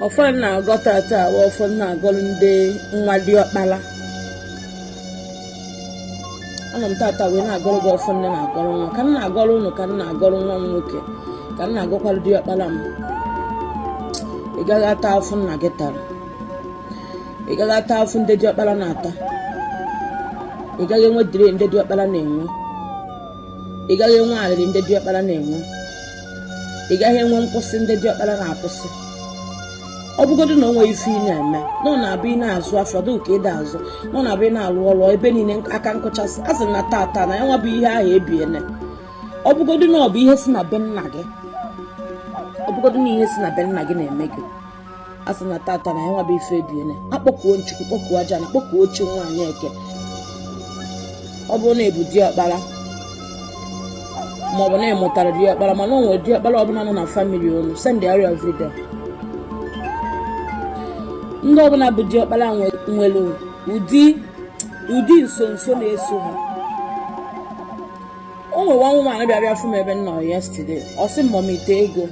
Often na got at often na golden day Diokpala. Anam tata we na agolo go often na agolo kan na agolo no kan na agolo nwa nwoke kan na agokwala Diokpala m. Ị gaghị ata afụ nna gị tara. Ị gaghị ata afụ ndị Diokpala na-ata. Ị gaghị enwe dire ndị Diokpala na-enwe. Ị gaghị enwe alịrị ndị Diokpala na-enwe. Ị gaghị enwe nkwụsị ndị Diokpala na-akwụsị. Ọ bụgodu na onwe ife ị na-eme nọ na-abụ ị na-azụ afọ dị ka ịda azụ nọ na-abụ ị na-alụ ọrụ ebe niile aka nkụchasị a sị na tata na ya nwa bụ ihe ahụ ebiene. Ọ bụgodu na ọ bụ ihe si na be nna gị ọ bụgodu na ihe si na be nna gị na-eme gị a sị na tata na ya nwa bụ ife ebiene. Akpọkuo Nchukwu kpọkuo aja na kpọkuo oche nwaanyị Eke. Ọ bụrụ na ebu Diokpala maọbụ na ịmụtara Diokpala mana o nwere Diokpala ọbụla nọ na famili unu send the area video. Ndị ọbụla bụ Diokpala nwere ụdị nso na-eso ha. O nwere nwa nwaanyị bịa fụ m ebe m nọ yesterday. Ọ sị m ite ego.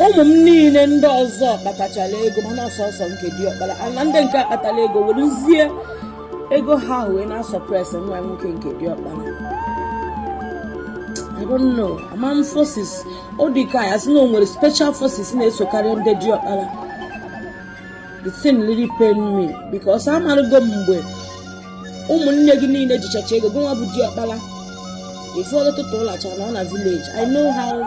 Ụmụ m niile ndị ọzọ kpatachara ego mana ọsọsọ nke Diokpala na ndị nke akpatala ego werezie ego ha wee na-asọpres nwa nwoke nke Diokpala. I don't know. Among forces ọ dị ka ya sị na o nwere special forces na-esokarị ndị Diokpala. The thing really pain me because amarago mgbe ụmụnne gị niile jichacha ego gị nwa bụ Diokpala ifeọlụ tụtụ ụlacha na ọ na village. I know how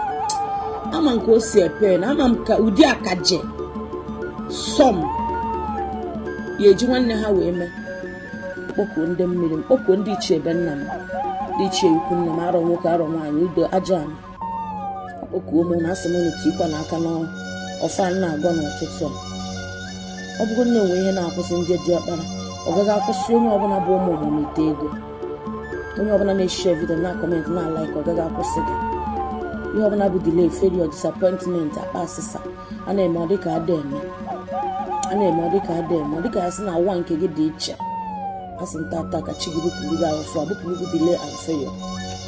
ama nke o si epe na ama m ka ụdị akaje som ya eji nwanne ha wee mee. Kpọkuo ndị mmiri m kpọkuo ndị ichie ebe nna m ndị ichie ikwu nna m arọ nwoke arọ nwaanyị udo aja m kpọkuo m na asị m unu tikwa n'aka n'ọfa na-agọ n'ụtụtụ a. Ọ bụrụ na onwe ihe na-akwụsị ndị Diokpala ọ gaghị akwụsị onye ọbụla bụ ụmụ ite ego. Onye ọbụla na-eshare video na comment na like ọ gaghị akwụsị gị. Ihe ọbụla bụ delay, failure, disappointment, akpa asịsa a na-eme ọ dịka ada eme. A na-eme ọ dịka ada eme ọ dịka ya sị na ụwa nke gị dị iche. A sị ntata ka chi gị bupụrụ gị ahụfụ bupụrụ gị delay and failure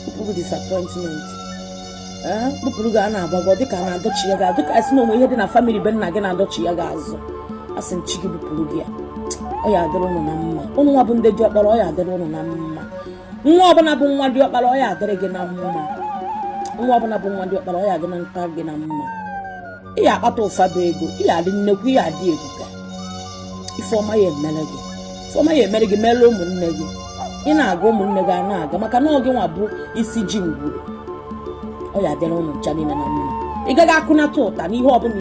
bupụrụ gị disappointment bupụrụ gị a na-agbago dịka a na-adọchi ya gị azụ dịka ya sị na onwe ihe dị na family be nna gị na-adọchi ya gị azụ. Asị nchi gị bupụrụ gị ya ọ ya adịrị ụnụ na mma. Ụnụ nwa bụ ndị Diokpala ọ ya adịrị ụnụ na mma. Nwa ọbụla bụ nwa Diokpala ọ ya adịrị gị na mma. Nwa ọbụla bụ nwa Diokpala ọ ya adị na nka gị na mma. Ị ya akpata ụfọdụ ego ị ya adị nnekwu ị ya adị ebuka. Ifeọma ya emere gị Ifeọma ya emere gị mere ụmụnne gị. Ị na-aga ụmụnne gị a na-aga maka na oge nwa bụ isi ji ngwuru ọ ya adịrị ụnụ ncha niile na mma. Ị gaghị akụnata ụta n'ihe ọbụla